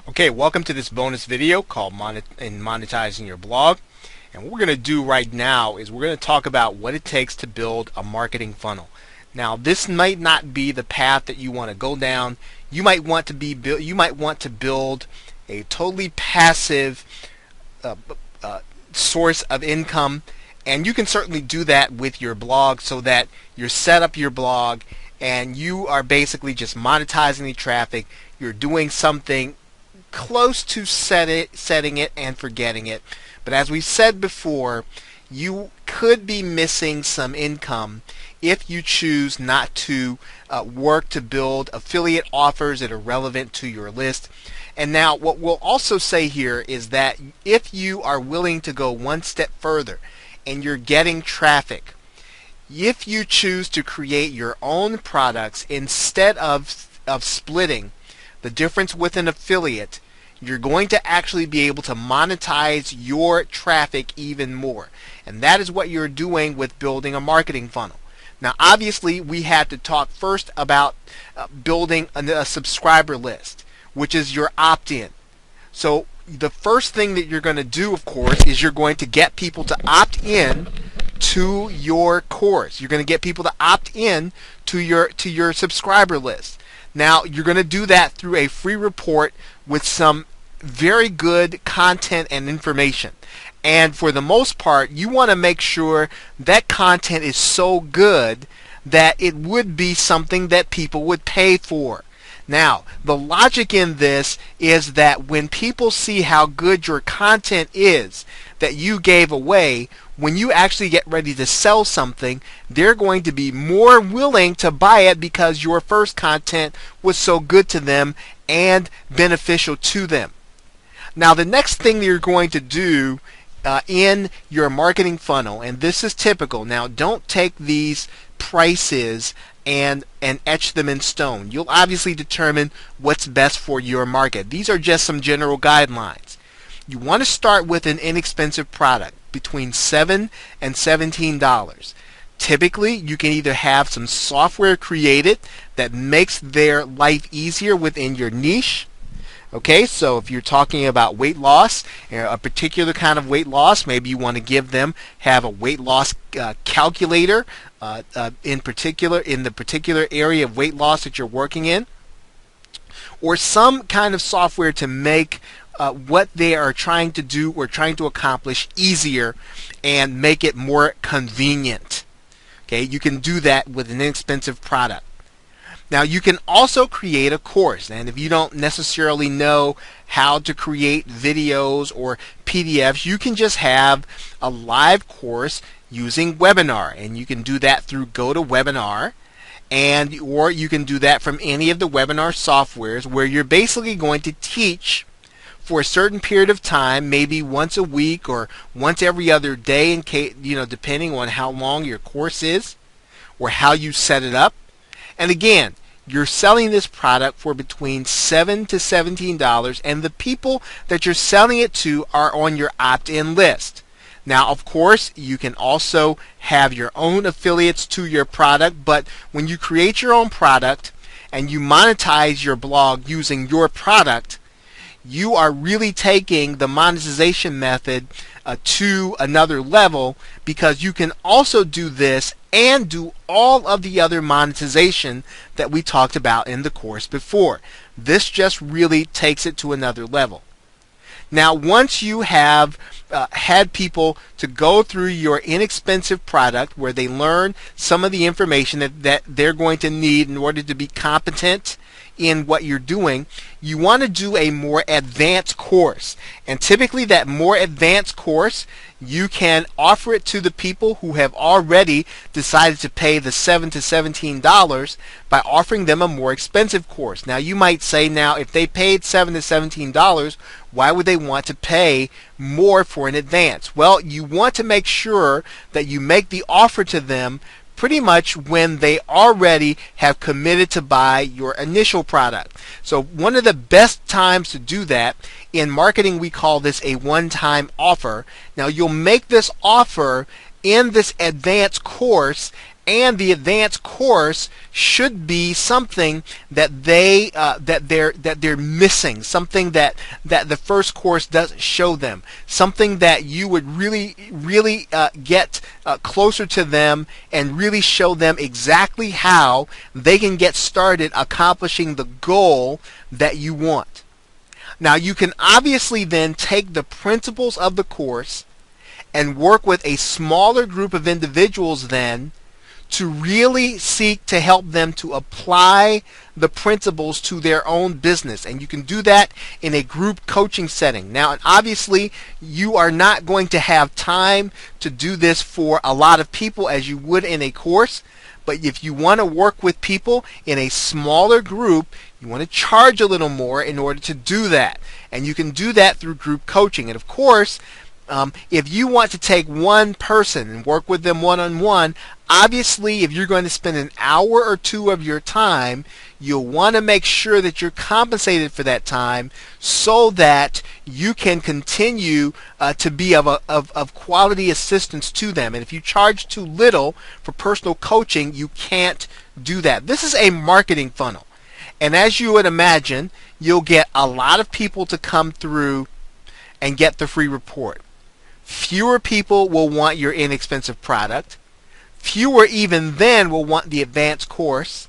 Okay, welcome to this bonus video called Monetizing Your Blog. And what we're going to do right now is we're going to talk about what it takes to build a marketing funnel. Now, this might not be the path that you want to go down. You might want to build a totally passive source of income, and you can certainly do that with your blog so that you're set up your blog and you are basically just monetizing the traffic. You're doing something close to setting it and forgetting it. But as we said before, you could be missing some income if you choose not to work to build affiliate offers that are relevant to your list. And now what we'll also say here is that if you are willing to go one step further and you're getting traffic, if you choose to create your own products instead of splitting the difference with an affiliate, you're going to actually be able to monetize your traffic even more. And that is what you're doing with building a marketing funnel. Now, obviously, we had to talk first about building a subscriber list, which is your opt-in. So the first thing that you're going to do, of course, is you're going to get people to opt in to your course. You're going to get people to opt in to your subscriber list. Now, you're going to do that through a free report with some very good content and information. And for the most part, you want to make sure that content is so good that it would be something that people would pay for. Now, the logic in this is that when people see how good your content is that you gave away, when you actually get ready to sell something, they're going to be more willing to buy it because your first content was so good to them and beneficial to them. Now, the next thing that you're going to do in your marketing funnel, and this is typical. Now, don't take these prices and etch them in stone. You'll obviously determine what's best for your market. These are just some general guidelines. You want to start with an inexpensive product between $7 and $17. Typically, you can either have some software created that makes their life easier within your niche. Okay, so if you're talking about weight loss, a particular kind of weight loss, maybe you want to have a weight loss calculator in the particular area of weight loss that you're working in, or some kind of software to make what they are trying to do or trying to accomplish easier and make it more convenient. Okay, you can do that with an inexpensive product. Now, you can also create a course, and if you don't necessarily know how to create videos or PDFs, you can just have a live course using webinar, and you can do that through GoToWebinar, or you can do that from any of the webinar softwares where you're basically going to teach for a certain period of time, maybe once a week or once every other day, depending on how long your course is or how you set it up. And again, you're selling this product for between $7 to $17, and the people that you're selling it to are on your opt-in list. Now, of course, you can also have your own affiliates to your product, but when you create your own product and you monetize your blog using your product, you are really taking the monetization method to another level, because you can also do this and do all of the other monetization that we talked about in the course before. This just really takes it to another level. Now, once you have had people to go through your inexpensive product where they learn some of the information that they're going to need in order to be competent in what you're doing, you want to do a more advanced course. And typically that more advanced course, you can offer it to the people who have already decided to pay the $7 to $17 by offering them a more expensive course. Now, you might say, now, if they paid $7 to $17, why would they want to pay more for an advance? Well, you want to make sure that you make the offer to them pretty much when they already have committed to buy your initial product. So one of the best times to do that, in marketing we call this a one-time offer. Now, you'll make this offer in this advanced course and the advanced course should be something that they're missing, something that the first course doesn't show them, something that you would really get closer to them and really show them exactly how they can get started accomplishing the goal that you want. Now, you can obviously then take the principles of the course and work with a smaller group of individuals then to really seek to help them to apply the principles to their own business. And you can do that in a group coaching setting. Now, obviously, you are not going to have time to do this for a lot of people as you would in a course. But if you want to work with people in a smaller group, you want to charge a little more in order to do that. And you can do that through group coaching. And of course, if you want to take one person and work with them one-on-one, obviously if you're going to spend an hour or two of your time, you'll want to make sure that you're compensated for that time so that you can continue to be of quality assistance to them. And if you charge too little for personal coaching, you can't do that. This is a marketing funnel. And as you would imagine, you'll get a lot of people to come through and get the free report. Fewer people will want your inexpensive product. Fewer even then will want the advanced course.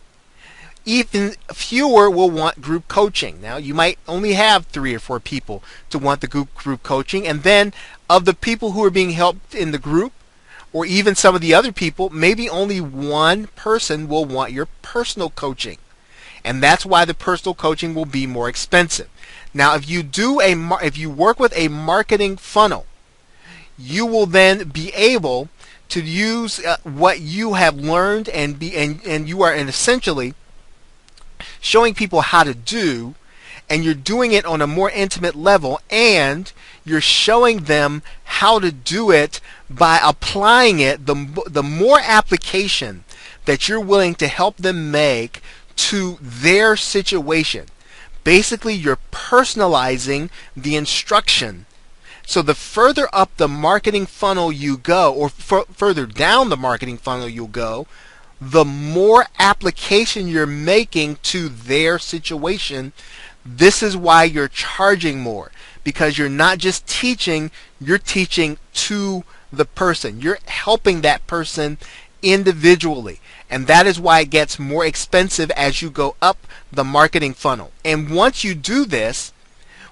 Even fewer will want group coaching. Now, you might only have 3 or 4 people to want the group coaching, and then of the people who are being helped in the group, or even some of the other people, maybe only one person will want your personal coaching. And that's why the personal coaching will be more expensive. Now, if you work with a marketing funnel, you will then be able to use what you have learned and you are essentially showing people how to do, and you're doing it on a more intimate level, and you're showing them how to do it by applying it. The more application that you're willing to help them make to their situation, basically you're personalizing the instruction. So the further up the marketing funnel you go, or further down the marketing funnel you'll go, the more application you're making to their situation. This is why you're charging more, because you're not just teaching, you're teaching to the person. You're helping that person individually. And that is why it gets more expensive as you go up the marketing funnel. And once you do this,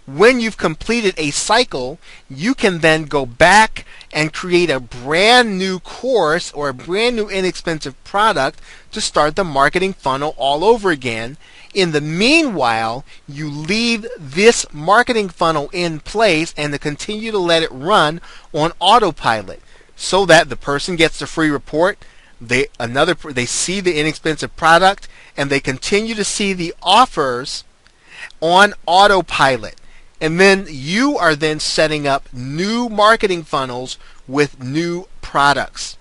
when you've completed a cycle, you can then go back and create a brand new course or a brand new inexpensive product to start the marketing funnel all over again. In the meanwhile, you leave this marketing funnel in place and to continue to let it run on autopilot so that the person gets the free report, they see the inexpensive product, and they continue to see the offers on autopilot. And then you are then setting up new marketing funnels with new products.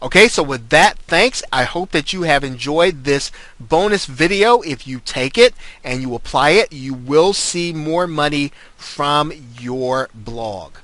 Okay, so with that, thanks. I hope that you have enjoyed this bonus video. If you take it and you apply it, you will see more money from your blog.